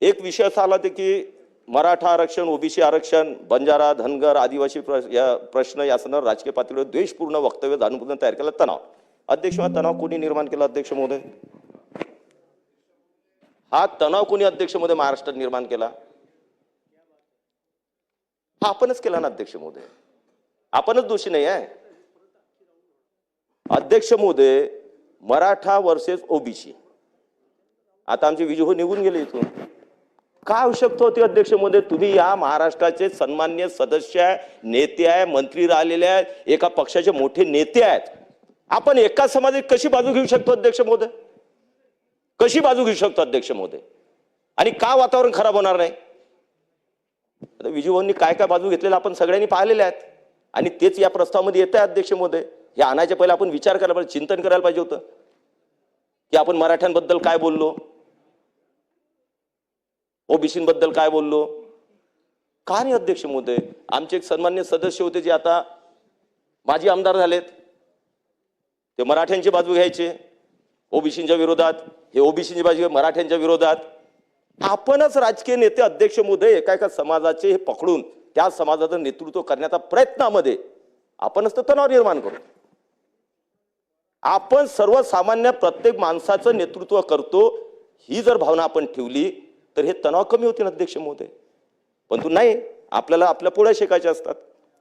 एक विषय असा आला होता की मराठा आरक्षण, ओबीसी आरक्षण, बंजारा, धनगर, आदिवासी या प्रश्न या संदर्भात राजकीय पातळीवर द्वेषपूर्ण वक्तव्य जाणून तयार केला तणाव. अध्यक्ष, तणाव कोणी निर्माण केला अध्यक्ष महोदय? हा तणाव कोणी अध्यक्ष महोदय महाराष्ट्रात निर्माण केला? हा आपणच केला ना अध्यक्ष महोदय. आपणच दोषी नाही आहे अध्यक्ष महोदय. Maratha versus OBC. आता आमचे विजय निघून गेले इथून. काय आवश्यकता होती अध्यक्ष महोदय? तुम्ही या महाराष्ट्राचे सन्माननीय सदस्य आहे, नेते आहे, मंत्री राहिलेले आहेत, एका पक्षाचे मोठे नेते आहेत. आपण एका समाजाची कशी बाजू घेऊ शकतो अध्यक्ष महोदय? कशी बाजू घेऊ शकतो अध्यक्ष महोदय? आणि का वातावरण खराब होणार नाही? आता विजूभाऊंनी काय काय बाजू घेतलेल्या आपण सगळ्यांनी पाहिलेल्या आहेत आणि तेच या प्रस्तावामध्ये येत आहे अध्यक्ष महोदय. हे आणायच्या पहिले आपण विचार करायला पाहिजे, चिंतन करायला पाहिजे होतं की आपण मराठ्यांबद्दल काय बोललो, ओबीसींबद्दल काय बोललो. का नाही अध्यक्ष महोदय? आमचे एक सन्माननीय सदस्य होते जे आता माजी आमदार झालेत, ते मराठ्यांची बाजू घ्यायचे ओबीसींच्या विरोधात, हे ओबीसींची बाजू मराठ्यांच्या विरोधात. आपणच राजकीय नेते अध्यक्ष महोदय एका एका समाजाचे हे पकडून त्या समाजाचं नेतृत्व करण्याचा प्रयत्नामध्ये आपणच तर तणाव निर्माण करू. आपण सर्वसामान्य प्रत्येक माणसाचं नेतृत्व करतो ही जर भावना आपण ठेवली तर हे तणाव कमी होतील अध्यक्ष महोदय. परंतु नाही, आपल्याला आपल्या पोळ्या शेकायच्या असतात,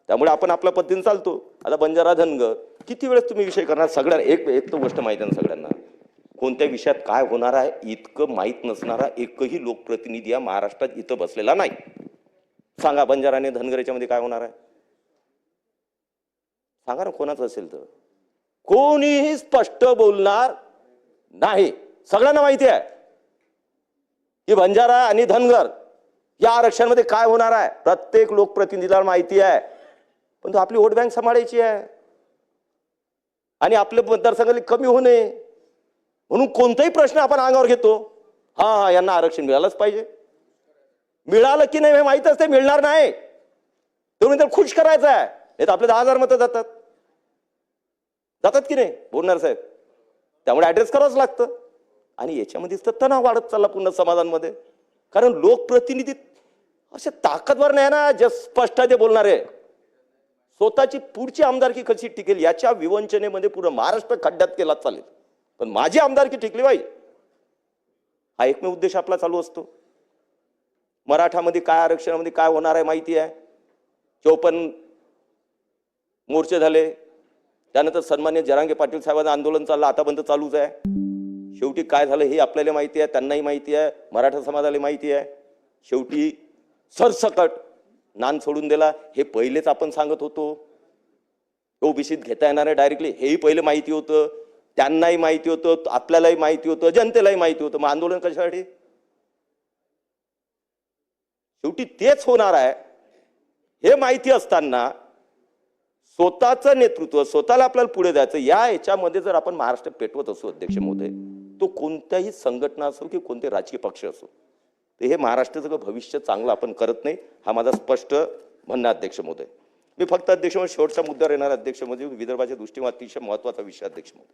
त्यामुळे आपण आपल्या पद्धतीने चालतो. आता बंजारा, धनगर किती वेळेस तुम्ही विषय करणार? सगळ्यांना एक तो गोष्ट माहिती आहे ना सगळ्यांना, कोणत्या विषयात काय होणार आहे इतकं माहीत नसणारा एकही लोकप्रतिनिधी या महाराष्ट्रात इथं बसलेला नाही. सांगा बंजारा आणि धनगर याच्यामध्ये काय होणार आहे? सांगा ना, कोणाचं असेल तर. कोणीही स्पष्ट बोलणार नाही. सगळ्यांना माहिती आहे की बंजारा आणि धनगर या आरक्षणामध्ये काय होणार आहे. प्रत्येक लोकप्रतिनिधीला माहिती आहे. पण तो आपली वोट बँक सांभाळायची आहे आणि आपले मतदारसंघाला कमी होऊ नये म्हणून कोणताही प्रश्न आपण अंगावर घेतो. हा यांना आरक्षण मिळालंच पाहिजे. मिळालं की नाही हे माहित असते, मिळणार नाही तुम्ही तर खुश करायचं आहे. हे तर आपले 10,000 मतं जातात की नाही बोलणार साहेब? त्यामुळे ऍड्रेस करावंच लागतं. आणि याच्यामध्येच तर तणाव वाढत चालला पूर्ण समाजांमध्ये. कारण लोकप्रतिनिधी असे ताकदवर नाही ना जे स्पष्ट ते बोलणारे. स्वतःची पुढची आमदारकी कशी टिकेल याच्या विवंचनेमध्ये पूर्ण महाराष्ट्र खड्ड्यात केला चालेल, पण माझी आमदारकी टिकली बाई हा एकमेव उद्देश आपला चालू असतो. मराठामध्ये काय, आरक्षणामध्ये काय होणार आहे माहिती आहे. 54 मोर्चे झाले, त्यानंतर सन्मान्य जरांगे पाटील साहेबांचं आंदोलन चाललं, आतापर्यंत चालूच आहे. शेवटी काय झालं हे आपल्याला माहिती आहे, त्यांनाही माहिती आहे, मराठा समाजाला माहिती आहे. शेवटी सरसकट नान सोडून दिला. हे पहिलेच आपण सांगत होतो ओबीसीत घेता येणार आहे डायरेक्टली, हेही पहिले माहिती होतं, त्यांनाही माहिती होतं, आपल्यालाही माहिती होतं, जनतेलाही माहिती होतं. मग आंदोलन कशासाठी? शेवटी तेच होणार आहे हे माहिती असताना स्वतःचं नेतृत्व, स्वतःला आपल्याला पुढे जायचं, याच्यामध्ये जर आपण महाराष्ट्र पेटवत असू अध्यक्ष महोदय, तो कोणत्याही संघटना असो की कोणते राजकीय पक्ष असो, तर हे महाराष्ट्राचं भविष्य चांगलं आपण करत नाही. हा माझा स्पष्ट म्हणणं अध्यक्ष महोदय. मी फक्त अध्यक्ष महोदय शेवटच्या मुद्द्यावर येणार अध्यक्ष महोदय. विदर्भाच्या दृष्टीने अतिशय महत्वाचा विषय अध्यक्ष महोदय.